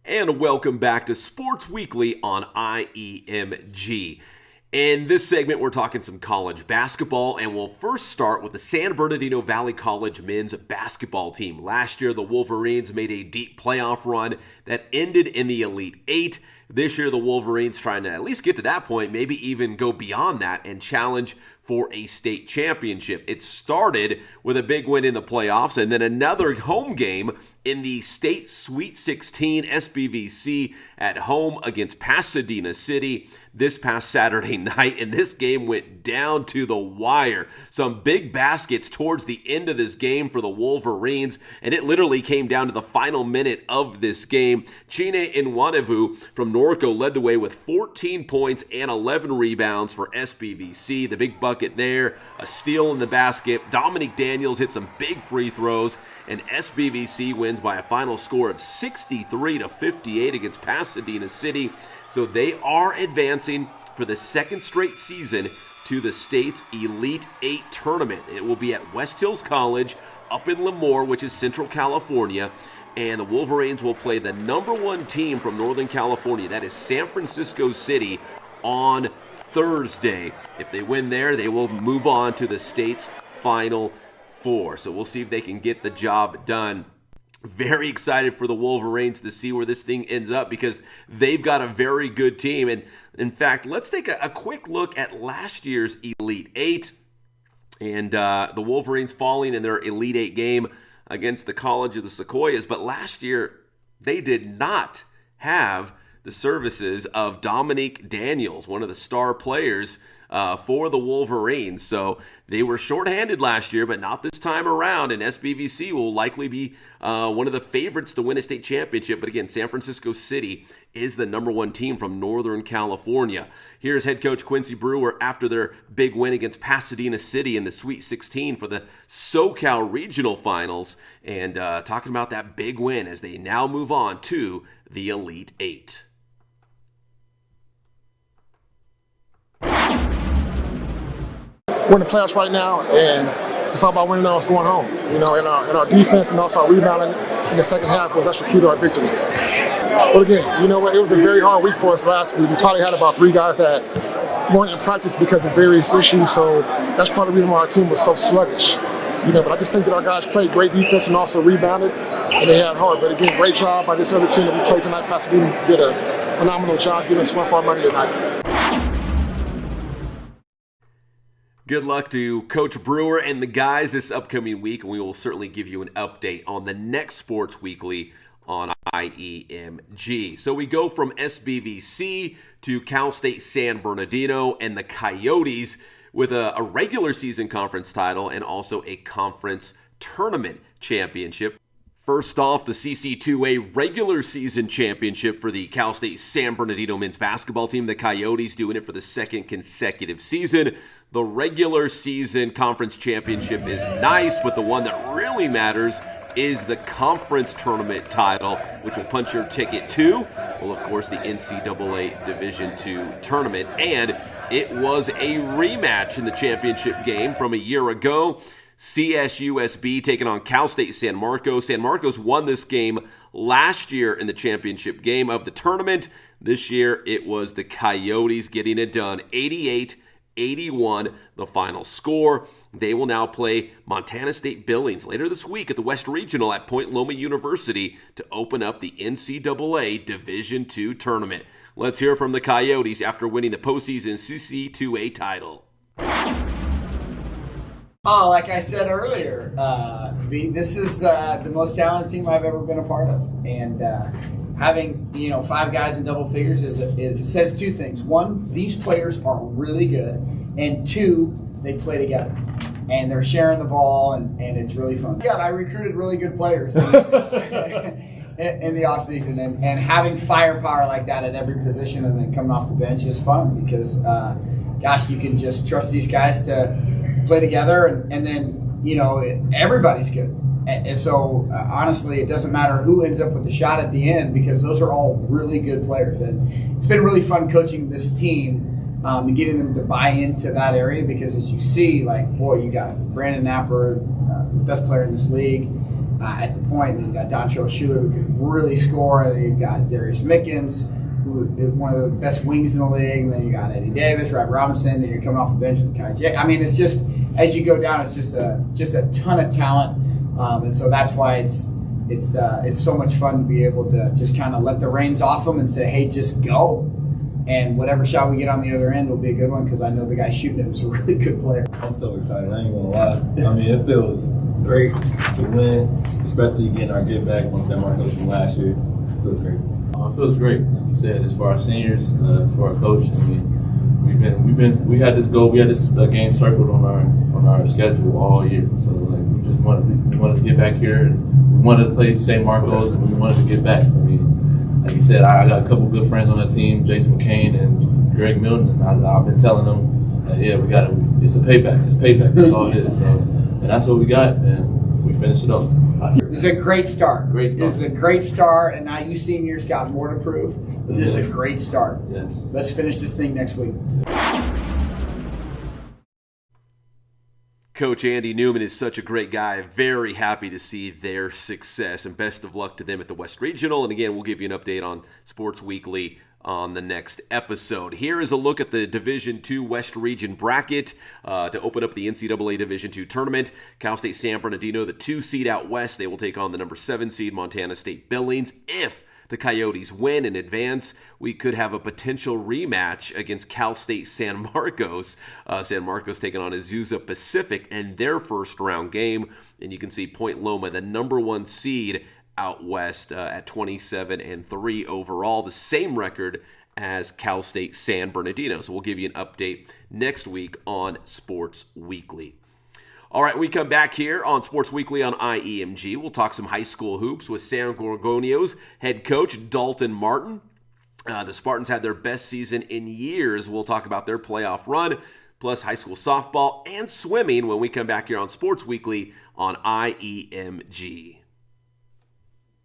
And welcome back to Sports Weekly on IEMG. In this segment, we're talking some college basketball, and we'll first start with the San Bernardino Valley College men's basketball team. Last year, the Wolverines made a deep playoff run that ended in the Elite Eight. This year, the Wolverines trying to at least get to that point, maybe even go beyond that and challenge for a state championship. It started with a big win in the playoffs and then another home game in the State Sweet 16 SBVC at home against Pasadena City this past Saturday night, and this game went down to the wire. Some big baskets towards the end of this game for the Wolverines, and it literally came down to the final minute of this game. Chine Nwanevu from Norco led the way with 14 points and 11 rebounds for SBVC. The big bucket there, a steal in the basket. Dominique Daniels hit some big free throws, and SBVC wins by a final score of 63-58 against Pasadena City. So they are advancing for the second straight season to the state's Elite Eight tournament. It will be at West Hills College up in Lemoore, which is Central California. And the Wolverines will play the number one team from Northern California. That is San Francisco City on Thursday. If they win there, they will move on to the state's Final Four. So we'll see if they can get the job done. Very excited for the Wolverines to see where this thing ends up because they've got a very good team. And in fact, let's take a quick look at last year's Elite Eight and the Wolverines falling in their Elite Eight game against the College of the Sequoias. But last year, they did not have the services of Dominique Daniels, one of the star players for the Wolverines. So they were shorthanded last year, but not this time around. And SBVC will likely be one of the favorites to win a state championship. But again, San Francisco City is the number one team from Northern California. Here's head coach Quincy Brewer after their big win against Pasadena City in the Sweet 16 for the SoCal Regional Finals, and talking about that big win as they now move on to the Elite Eight. We're in the playoffs right now, and it's all about winning us going home. You know, and our defense and also our rebounding in the second half was actually key to our victory. But again, you know what? It was a very hard week for us last week. We probably had about 3 guys that weren't in practice because of various issues, so that's part of the reason why our team was so sluggish. You know, but I just think that our guys played great defense and also rebounded, and they had heart. But again, great job by this other team that we played tonight. Pasadena did a phenomenal job giving us one for our money tonight. Good luck to Coach Brewer and the guys this upcoming week, and we will certainly give you an update on the next Sports Weekly on IEMG. So we go from SBVC to Cal State San Bernardino and the Coyotes with a regular season conference title and also a conference tournament championship. First off, the CC2A regular season championship for the Cal State San Bernardino men's basketball team. The Coyotes doing it for the second consecutive season. The regular season conference championship is nice, but the one that really matters is the conference tournament title, which will punch your ticket to, well, of course, the NCAA Division II tournament. And it was a rematch in the championship game from a year ago. CSUSB taking on Cal State San Marcos. San Marcos won this game last year in the championship game of the tournament. This year, it was the Coyotes getting it done. 88-81, the final score. They will now play Montana State Billings later this week at the West Regional at Point Loma University to open up the NCAA Division II tournament. Let's hear from the Coyotes after winning the postseason CC2A title. Oh, like I said earlier, this is the most talented team I've ever been a part of, and having 5 guys in double figures it says 2 things. 1, these players are really good, and 2, they play together, and they're sharing the ball, and it's really fun. Yeah, I recruited really good players in the offseason, and having firepower like that at every position, and then coming off the bench is fun because, you can just trust these guys to play together, and then everybody's good, and so honestly it doesn't matter who ends up with the shot at the end because those are all really good players, and it's been really fun coaching this team and getting them to buy into that area because as you see, you got Brandon Napper, the best player in this league, at the point. Then you got Dontrell Schuler, who can really score. And then you've got Darius Mickens, who is one of the best wings in the league. And then you got Eddie Davis, Rob Robinson. Then you're coming off the bench with Kai J. I mean, it's just, as you go down, it's just a ton of talent. And so that's why it's so much fun to be able to just kind of let the reins off them and say, hey, just go. And whatever shot we get on the other end will be a good one, because I know the guy shooting it is a really good player. I'm so excited. I ain't gonna lie. I mean, it feels great to win, especially getting our get back on San Marcos from last year. It feels great. It feels great, like you said, as for our seniors, for our coach. I mean, we had this goal, we had this game circled on our schedule all year. So like we just wanted to get back here, and we wanted to play San Marcos, and we wanted to get back. I mean, like you said, I got a couple good friends on the team, Jason McCain and Greg Milton, and I've been telling them, yeah, we got to. It's a payback. It's payback. That's all it is. So, and that's what we got, and we finished it off. This is a great start. Great start. This is a great start, and now you seniors got more to prove. But this is a great start. Yes. Let's finish this thing next week. Coach Andy Newman is such a great guy. Very happy to see their success, and best of luck to them at the West Regional. And again, we'll give you an update on Sports Weekly on the next episode. Here is a look at the Division II West Region bracket to open up the NCAA Division II tournament. Cal State San Bernardino, the 2 seed out west. They will take on the number 7 seed Montana State Billings. If the Coyotes win in advance, we could have a potential rematch against Cal State San Marcos. San Marcos taking on Azusa Pacific in their first round game. And you can see Point Loma, the number 1 seed out west at 27-3 overall, the same record as Cal State San Bernardino. So we'll give you an update next week on Sports Weekly. All right, we come back here on Sports Weekly on IEMG. We'll talk some high school hoops with San Gorgonio's head coach, Dalton Martin. The Spartans had their best season in years. We'll talk about their playoff run, plus high school softball and swimming when we come back here on Sports Weekly on IEMG.